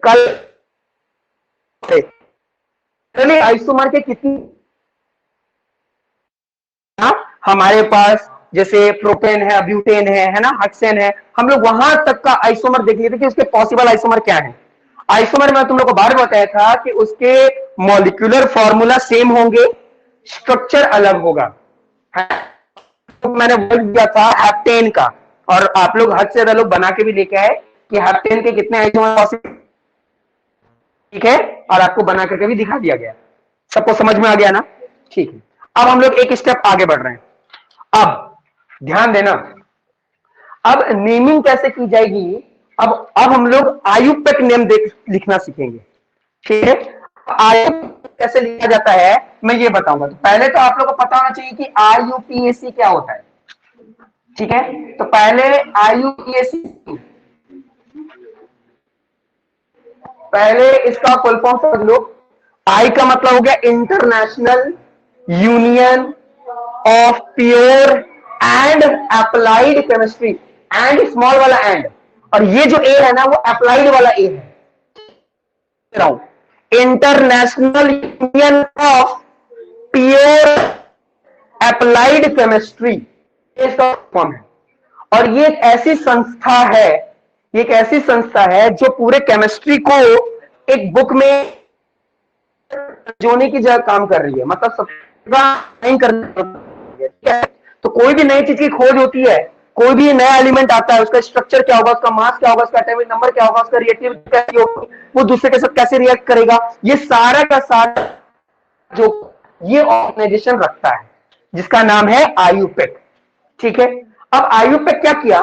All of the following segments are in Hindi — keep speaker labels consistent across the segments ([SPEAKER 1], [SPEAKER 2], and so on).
[SPEAKER 1] कल आइसोमर के कितनी हमारे पास जैसे प्रोपेन है, ब्यूटेन है ना, हेक्सेन है, हम लोग वहां तक का आइसोमर देख लिए थे कि उसके पॉसिबल आइसोमर क्या है। आइसोमर में तुम लोग को बार बताया था कि उसके मॉलिक्यूलर फॉर्मूला सेम होंगे, स्ट्रक्चर अलग होगा। तो मैंने बोल दिया था हेप्टेन का, और आप लोग हद से ज्यादा लोग बना के भी लेके आए कि हेप्टेन के कितने आइसोमर पॉसिबल, ठीक है, और आपको बना करके भी दिखा दिया गया। सबको समझ में आ गया ना? ठीक है, अब हम लोग एक स्टेप आगे बढ़ रहे हैं। अब ध्यान देना, अब नेमिंग कैसे की जाएगी। अब हम लोग आयुपेक नेम लिखना सीखेंगे, ठीक है। आयुपेक कैसे लिखा जाता है मैं ये बताऊंगा। तो पहले तो आप लोगों को पता होना चाहिए कि आयुपीएसी क्या होता है, ठीक है। तो पहले आयुपीएसी, पहले इसका फुल फॉर्म समझ लो। आई का मतलब हो गया international union of pure and applied chemistry, and small वाला एंड, और ये जो ए है ना वो अप्लाइड वाला ए है। International union of pure applied chemistry, इसका फॉर्म है। और ये एक ऐसी संस्था है, ये एक ऐसी संस्था है जो पूरे केमिस्ट्री को एक बुक में जोड़ने की जगह काम कर रही है, मतलब सबका ठीक है। तो कोई भी नई चीज की खोज होती है, कोई भी नया एलिमेंट आता है, उसका स्ट्रक्चर क्या होगा, उसका मास क्या होगा, उसका एटॉमिक नंबर क्या होगा, उसका रिएक्टिव कैसी होगी, वो दूसरे के साथ कैसे रिएक्ट करेगा, ये सारा का सारा जो ये ऑर्गेनाइजेशन रखता है, जिसका नाम है आयुपेक, ठीक है। अब आयुपेक क्या किया,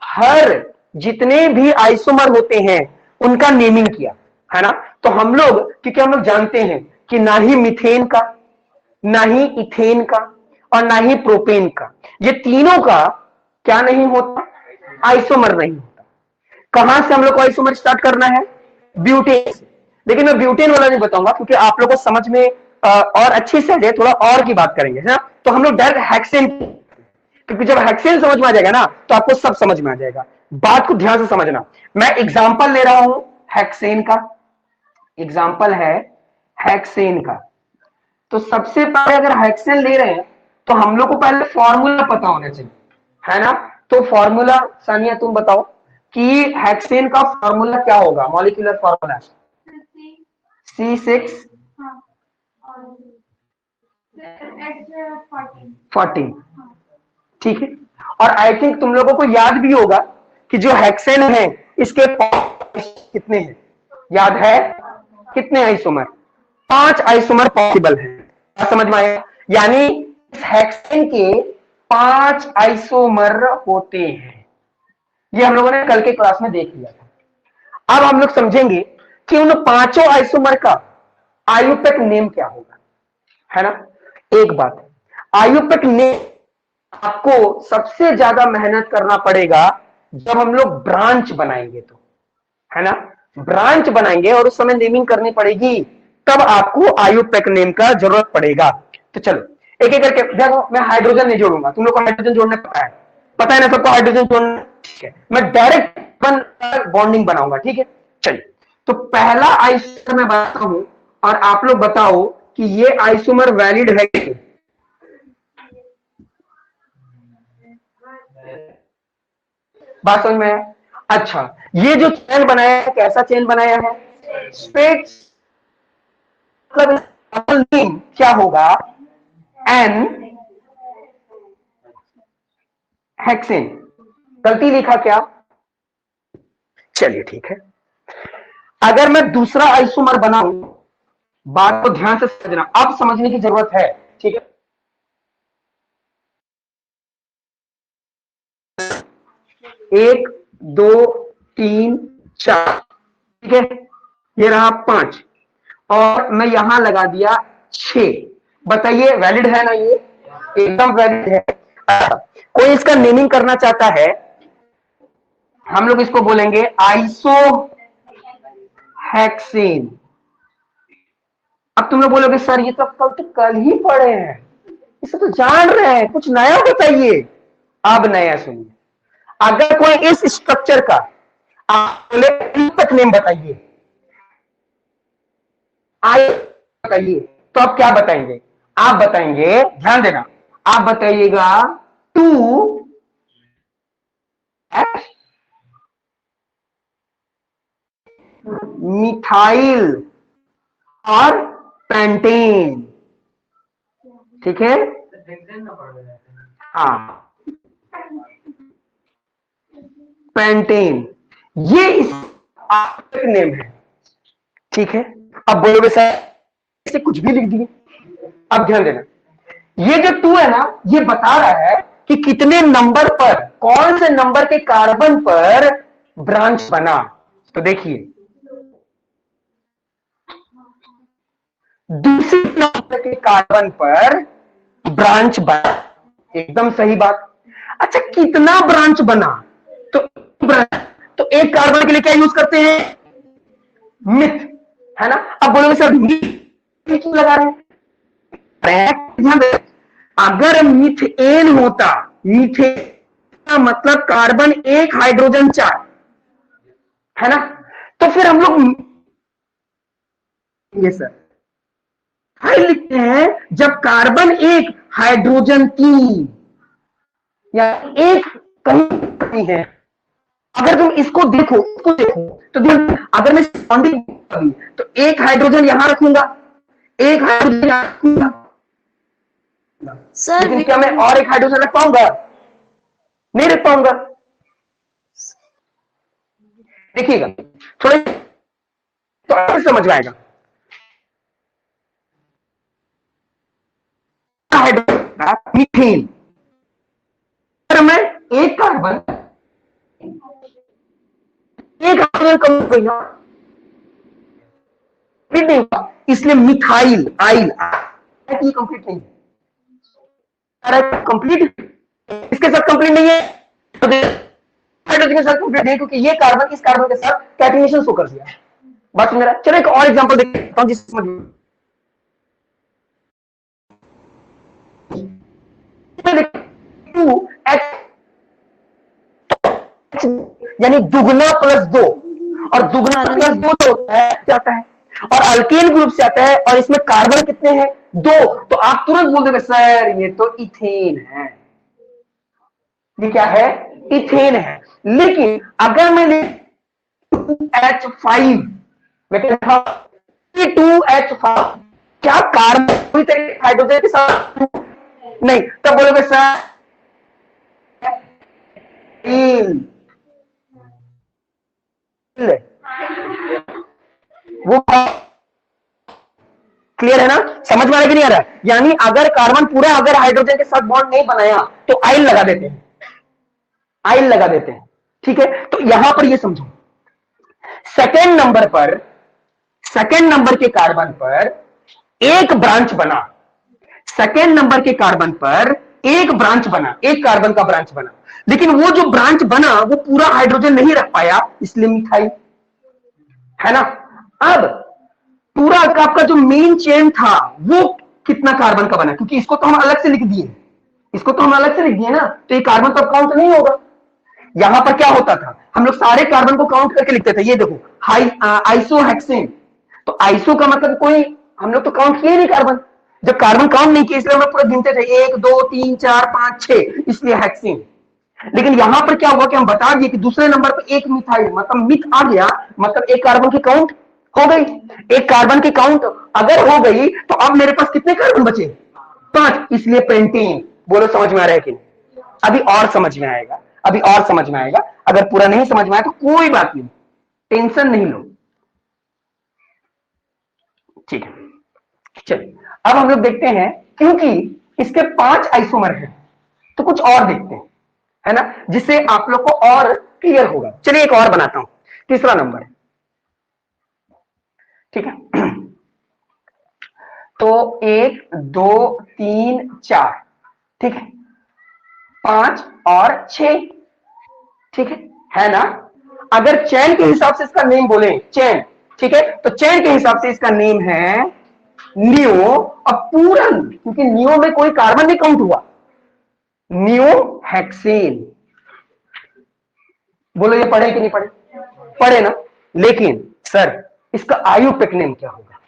[SPEAKER 1] हर जितने भी आइसोमर होते हैं उनका नेमिंग किया, है ना। तो हम लोग, क्योंकि हम लोग जानते हैं कि ना ही मीथेन का, ना ही इथेन का, और ना ही प्रोपेन का, ये तीनों का क्या नहीं होता, आइसोमर नहीं होता। कहां से हम लोग को आइसोमर स्टार्ट करना है, ब्यूटेन से। लेकिन मैं ब्यूटेन वाला नहीं बताऊंगा क्योंकि आप लोगों को समझ में और अच्छी से थोड़ा और की बात करेंगे, है ना। तो हम लोग डायरेक्ट हेक्सेन, क्योंकि जब हेक्सेन समझ में आ जाएगा ना तो आपको सब समझ में आ जाएगा। बात को ध्यान से समझना, मैं एग्जांपल ले रहा हूं हेक्सेन का, एग्जांपल है हेक्सेन का। तो सबसे पहले अगर हेक्सेन ले रहे हैं तो हम लोग को पहले फॉर्मूला पता होना चाहिए, है ना। तो फॉर्मूला सानिया तुम बताओ कि हेक्सेन का फॉर्मूला क्या होगा, मॉलिक्यूलर फॉर्मूला C6 14, ठीक है। और आई थिंक तुम लोगों को याद भी होगा कि जो हेक्सेन है इसके कितने हैं, याद है कितने आइसोमर, 5 आइसोमर पॉसिबल है, समझ में आया। यानी इस हेक्सेन के 5 आइसोमर होते हैं, ये हम लोगों ने कल के क्लास में देख लिया था। अब हम लोग समझेंगे कि उन 5 आइसोमर का आयुपेक नेम क्या होगा, है ना। एक बात, आयुपेक नेम आपको सबसे ज्यादा मेहनत करना पड़ेगा जब हम लोग ब्रांच बनाएंगे, तो है ना, ब्रांच बनाएंगे और उस समय नेमिंग करनी पड़ेगी, तब आपको आयुपेक नेम का जरूरत पड़ेगा। तो चलो एक एक करके देखो, मैं हाइड्रोजन नहीं जोड़ूंगा, तुम लोग को हाइड्रोजन जोड़ना पता है ना सबको, हाइड्रोजन जोड़ना, ठीक है। मैं डायरेक्ट बॉन्डिंग बनाऊंगा, ठीक है। चलिए, तो पहला आइसोमर मैं बताता हूं और आप लोग बताओ कि ये आइसोमर वैलिड है कि, बात समझ में है। अच्छा, ये जो चेन बनाया है कैसा चेन बनाया है, स्ट्रेट, मतलब नेम क्या होगा, एन हेक्सेन, गलती लिखा क्या, चलिए ठीक है। अगर मैं दूसरा आइसोमर बनाऊं, बात को ध्यान से समझना, अब समझने की जरूरत है, ठीक है। 1 2 3 4, ठीक है, ये रहा 5, और मैं यहां लगा दिया 6, बताइए वैलिड है ना, ये एकदम वैलिड है। कोई इसका नेमिंग करना चाहता है, हम लोग इसको बोलेंगे आइसो हेक्सेन। अब तुम लोग बोलोगे सर ये तो कल ही पढ़े हैं, इसे तो जान रहे हैं, कुछ नया बताइए। अब नया सुनिए, अगर कोई इस स्ट्रक्चर का आप बोले नेम बताइए, आई बताइए, तो आप क्या बताएंगे? आप बताएंगे, ध्यान देना, आप बताइएगा 2 मिथाइल और पेंटेन। ठीक है, हाँ, पेंटेन, ये इस नेम है। ठीक है, अब बोलोगे सर इसे कुछ भी लिख दिए। अब ध्यान देना, ये जो 2 है ना, ये बता रहा है कि कितने नंबर पर, कौन से नंबर के कार्बन पर ब्रांच बना। तो देखिए, दूसरे नंबर के कार्बन पर ब्रांच बना, एकदम सही बात। अच्छा, कितना ब्रांच बना? तो तो एक कार्बन के लिए क्या यूज करते हैं? मिथ, है ना। अब बोलोगे सर मिथ क्यों लगा रहे हैं? अगर मिथेन होता, मिथेन का मतलब कार्बन 1 हाइड्रोजन 4, है ना। तो फिर हम लोग ये सर फाइल लिखते हैं जब कार्बन 1 हाइड्रोजन 3, या एक कहीं है। अगर तुम इसको देखो, तो अगर मैं बॉन्डिंग तो 1 हाइड्रोजन यहां रखूंगा, 1 हाइड्रोजन यहां रखूंगा,
[SPEAKER 2] सर
[SPEAKER 1] लेकिन क्या मैं और 1 हाइड्रोजन रख पाऊंगा? नहीं रख पाऊंगा। देखिएगा थोड़ा तो समझ में आएगा। हाइड्रोजन मीथेन, मैं एक कार्बन, एक हाइड्रोजन कम हो गई, नहीं होगा, इसलिए मिथाइल आइल ये कंप्लीट नहीं है, कंप्लीट इसके साथ कंप्लीट नहीं है, हाइड्रोजन के साथ कंप्लीट नहीं, क्योंकि ये कार्बन इस कार्बन के साथ कैटिनेशन शो कर दिया। बात मेरा, चलो एक और एग्जांपल देखता हूं जिससे समझ में, टू एच यानी दुगना प्लस 2, और दुगना प्लस 2 तो होता है जाता है और अल्केन ग्रुप से आता है, और इसमें कार्बन कितने हैं? 2। तो आप तुरंत बोल दोगे सर ये तो इथेन है, ये क्या है? इथेन है। लेकिन अगर मैं 2H5, मैं कहता 2H5, क्या कार्बन पूरी तरीके हाइड्रोजन के साथ नहीं, तब बोलोगे सर वो क्लियर है ना? समझ में आ रहा है कि नहीं आ रहा है? यानी अगर कार्बन पूरा अगर हाइड्रोजन के साथ बॉन्ड नहीं बनाया तो आइल लगा देते हैं, आइल लगा देते हैं। ठीक है, तो यहां पर ये समझो, सेकेंड नंबर पर, सेकेंड नंबर के कार्बन पर एक ब्रांच बना, सेकेंड नंबर के कार्बन पर एक ब्रांच बना, एक कार्बन का ब्रांच बना, लेकिन वो जो ब्रांच बना वो पूरा हाइड्रोजन नहीं रख पाया, इसलिए मिथाइल, है ना। अब पूरा आपका जो मेन चेन था वो कितना कार्बन का बना, क्योंकि इसको तो हम अलग से लिख दिए, इसको तो हम अलग से लिख दिए ना, तो ये कार्बन तो काउंट नहीं होगा। यहां पर क्या होता था, हम लोग सारे कार्बन को काउंट करके लिखते थे, ये देखो हाई आइसोहेक्सेन, तो आइसो का मतलब कोई, हम लोग तो काउंट किए नहीं कार्बन, जब कार्बन काउंट नहीं किए इसलिए हम लोग पूरा गिनते थे 1 2 3 4 5 6, इसलिए हेक्सेन। लेकिन यहां पर क्या हुआ कि हम बता दिए कि दूसरे नंबर पर एक मिथाइल, मतलब मिथ आ गया, मतलब एक कार्बन की काउंट हो गई, एक कार्बन की काउंट अगर हो गई तो अब मेरे पास कितने कार्बन बचे? 5, इसलिए पेंटेन। बोलो समझ में आ रहा है कि नहीं? अभी और समझ में आएगा, अभी और समझ में आएगा। अगर पूरा नहीं समझ में आया तो कोई बात नहीं, टेंशन नहीं लो। ठीक है, चलिए अब हम लोग देखते हैं, क्योंकि इसके 5 आइसोमर हैं तो कुछ और देखते हैं, है ना, जिससे आप लोग को और क्लियर होगा। चलिए एक और बनाता हूं, तीसरा नंबर, ठीक है। तो 1 2 3 4, ठीक है, 5 और 6, ठीक है ना। अगर चैन के हिसाब से इसका नेम बोले, चैन, ठीक है, तो चैन के हिसाब से इसका नेम है नियो। अब पूरन, क्योंकि नियो में कोई कार्बन नहीं काउंट हुआ, नियो हेक्सेन। बोलो ये पढ़े कि नहीं पढ़े? पढ़े ना। लेकिन सर इसका आयुपेक नेम क्या होगा?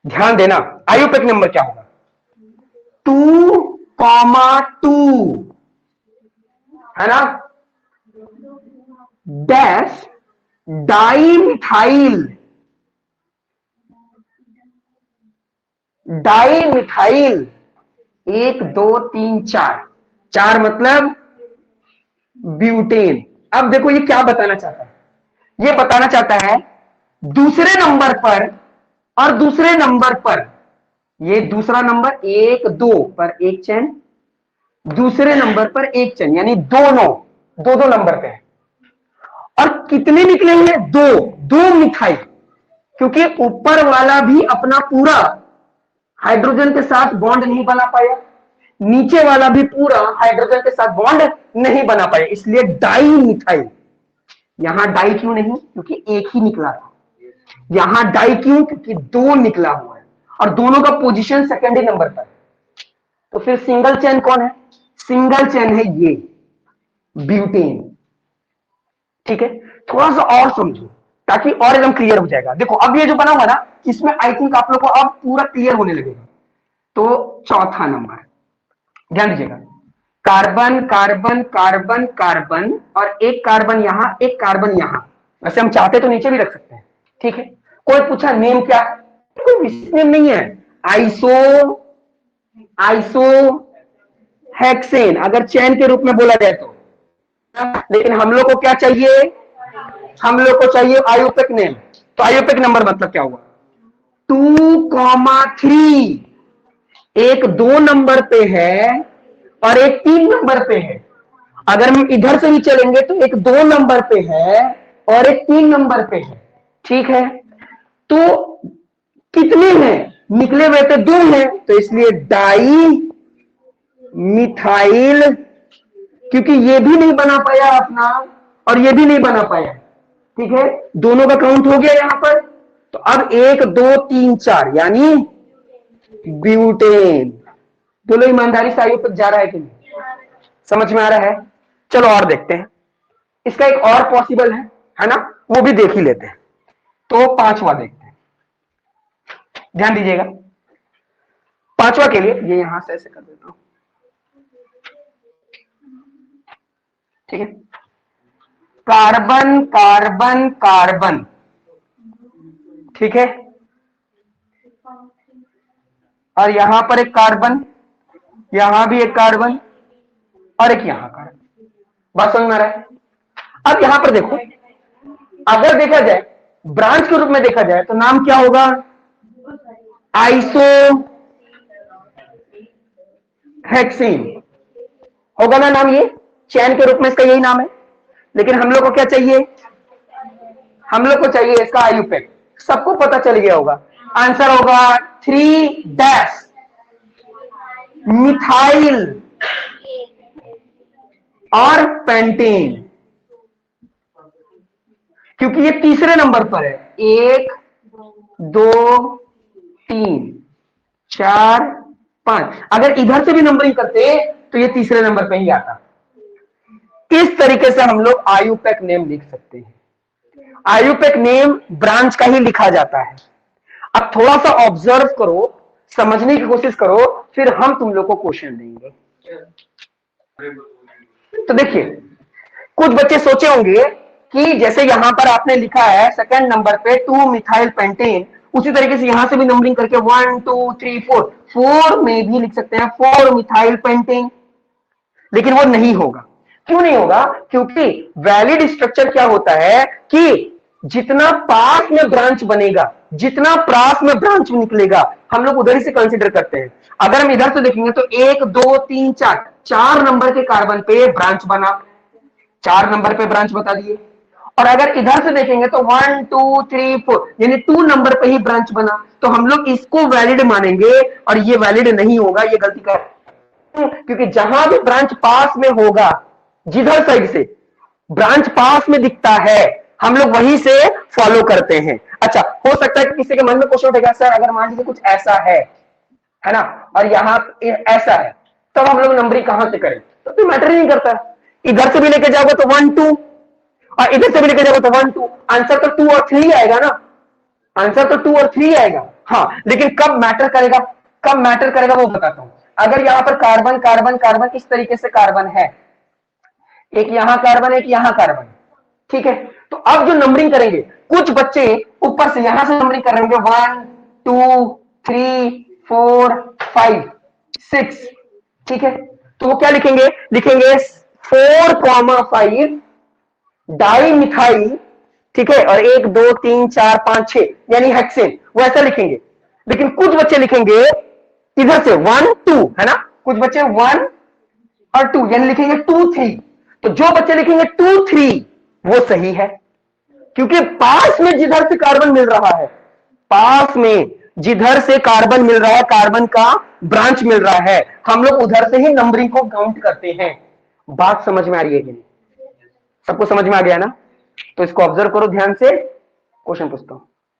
[SPEAKER 1] ध्यान देना, आयुपेक नंबर क्या होगा? 2,2 है ना, डैश डाइमिथाइल, डाइमिथाइल 1 2 3 4, 4 मतलब ब्यूटेन। अब देखो ये क्या बताना चाहता है, ये बताना चाहता है दूसरे नंबर पर और दूसरे नंबर पर, ये दूसरा नंबर 1 2 पर एक चेन, दूसरे नंबर पर एक चेन, यानी दोनों दो दो नंबर पे है। और कितने निकले हैं? दो, दो मिथाइल, क्योंकि ऊपर वाला भी अपना पूरा हाइड्रोजन के साथ बॉन्ड नहीं बना पाया, नीचे वाला भी पूरा हाइड्रोजन के साथ बॉन्ड नहीं बना पाया, इसलिए डाई मिथाइल। यहां डाई क्यों नहीं? क्योंकि एक ही निकला था। यहां डाई क्यों? क्योंकि दो निकला हुआ है और दोनों का पोजीशन सेकेंडरी नंबर पर। तो फिर सिंगल चेन कौन है? सिंगल चेन है ये ब्यूटेन। ठीक है, थोड़ा सा और समझो ताकि और एकदम क्लियर हो जाएगा। देखो अब ये जो बना हुआ ना, इसमें आई थिंक आप लोग को अब पूरा क्लियर होने लगेगा। तो चौथा नंबर ध्यान दीजिएगा, कार्बन कार्बन कार्बन कार्बन और एक कार्बन यहां, एक कार्बन यहां। वैसे हम चाहते तो नीचे भी रख सकते हैं, ठीक है। कोई पूछा नेम क्या है? कोई विशेष नेम नहीं है, आइसो, आइसो हेक्सेन अगर चैन के रूप में बोला जाए तो। लेकिन हम लोग को क्या चाहिए? हम लोग को चाहिए आयुपेक नेम। तो आयुपेक नंबर मतलब क्या हुआ? 2,3। एक 2 नंबर पे है और एक 3 नंबर पे है। अगर हम इधर से भी चलेंगे तो एक 2 नंबर पे है और एक 3 नंबर पे है, ठीक है। तो कितने हैं? निकले हुए तो 2 हैं, तो इसलिए डाई मिथाइल, क्योंकि ये भी नहीं बना पाया अपना और ये भी नहीं बना पाया, ठीक है। दोनों का काउंट हो गया यहां पर। तो अब 1 2 3 4 यानी ब्यूटेन। बोलो ईमानदारी से आयुपेक जा रहा है कि नहीं? समझ में आ रहा है? चलो और देखते हैं, इसका एक और पॉसिबल है ना, वो भी देख ही लेते हैं। तो पांचवा देखते हैं, ध्यान दीजिएगा। पांचवा के लिए ये यहां से ऐसे कर देता हूं, ठीक है। कार्बन कार्बन कार्बन, ठीक है, और यहां पर एक कार्बन, यहां भी एक कार्बन और एक यहां कार्बन। बात समझ में आ रहा है? अब यहां पर देखो, अगर देखा जाए ब्रांच के रूप में देखा जाए तो नाम क्या होगा? आइसो हेक्सीन होगा ना नाम, ये चैन के रूप में इसका यही नाम है। लेकिन हम लोग को क्या चाहिए? हम लोग को चाहिए इसका आयुपेक। सबको पता चल गया होगा, आंसर होगा 3 डैश मिथाइल और पेंटेन, क्योंकि ये तीसरे नंबर पर है। 1 2 3 4 5, अगर इधर से भी नंबरिंग करते तो ये तीसरे नंबर पे ही आता। इस तरीके से हम लोग आयुपेक नेम लिख सकते हैं। आयुपेक नेम ब्रांच का ही लिखा जाता है। अब थोड़ा सा ऑब्जर्व करो, समझने की कोशिश करो, फिर हम तुम लोग को क्वेश्चन देंगे। तो देखिए, कुछ बच्चे सोचे होंगे कि जैसे यहां पर आपने लिखा है सेकंड नंबर पे 2 मिथाइल पेंटेन, उसी तरीके से यहां से भी नंबरिंग करके 1 2 3 4 4 में भी लिख सकते हैं 4 मिथाइल पेंटेन। लेकिन वो नहीं होगा। क्यों नहीं होगा? क्योंकि वैलिड स्ट्रक्चर क्या होता है कि जितना पास में ब्रांच बनेगा, जितना पास में ब्रांच निकलेगा, हम लोग उधर ही से कंसीडर करते हैं। अगर हम इधर से देखेंगे तो 1 2 3 4, 4 नंबर के कार्बन पे ब्रांच बना, 4 नंबर पे ब्रांच बता दिए। और अगर इधर से देखेंगे तो 1 2 3 4 यानी 2 नंबर पे ही ब्रांच बना, तो हम लोग इसको वैलिड मानेंगे और ये वैलिड नहीं होगा, ये गलती कर। क्योंकि जहां भी ब्रांच पास में होगा, जिधर साइड से ब्रांच पास में दिखता है, हम लोग वहीं से फॉलो करते हैं। अच्छा, हो सकता है कि किसी के मन में क्वेश्चन उठेगा, सर अगर मान लीजिए कुछ ऐसा है ना, और यहां ऐसा है, तब हम लोग नंबरिंग कहां से करें? तो मैटर ही नहीं करता। इधर से भी लेके जाओगे तो 1 2 और इधर से भी लेके जाओगे तो 1 2, आंसर तो 2 और 3 आएगा ना। आंसर तो 2 और 3 आएगा। हाँ, लेकिन कब मैटर करेगा, कब मैटर करेगा वो बताता हूं। अगर यहां पर कार्बन कार्बन कार्बन इस तरीके से कार्बन है, एक यहां कार्बन एक यहां कार्बन, ठीक है, तो अब जो नंबरिंग करेंगे, कुछ बच्चे ऊपर से यहां से नंबरिंग कर रहे होंगे 1 2 3 4 5 6, ठीक है, तो वो क्या लिखेंगे, लिखेंगे 4,5 डाई मिथाइल, ठीक है, और 1 2 3 4 5 6 यानी हेक्सेन, वो ऐसा लिखेंगे। लेकिन कुछ बच्चे लिखेंगे इधर से 1 2, है ना, कुछ बच्चे 1 और 2 यानी लिखेंगे 2 3। तो जो बच्चे लिखेंगे 2 3 वो सही है, क्योंकि पास में जिधर से कार्बन मिल रहा है, पास में जिधर से कार्बन मिल रहा है, कार्बन का ब्रांच मिल रहा है, हम लोग उधर से ही नंबरिंग को काउंट करते हैं। बात समझ में आ रही है कि नहीं? सबको समझ में आ गया ना? तो इसको ऑब्जर्व करो ध्यान से, क्वेश्चन पूछता हूं।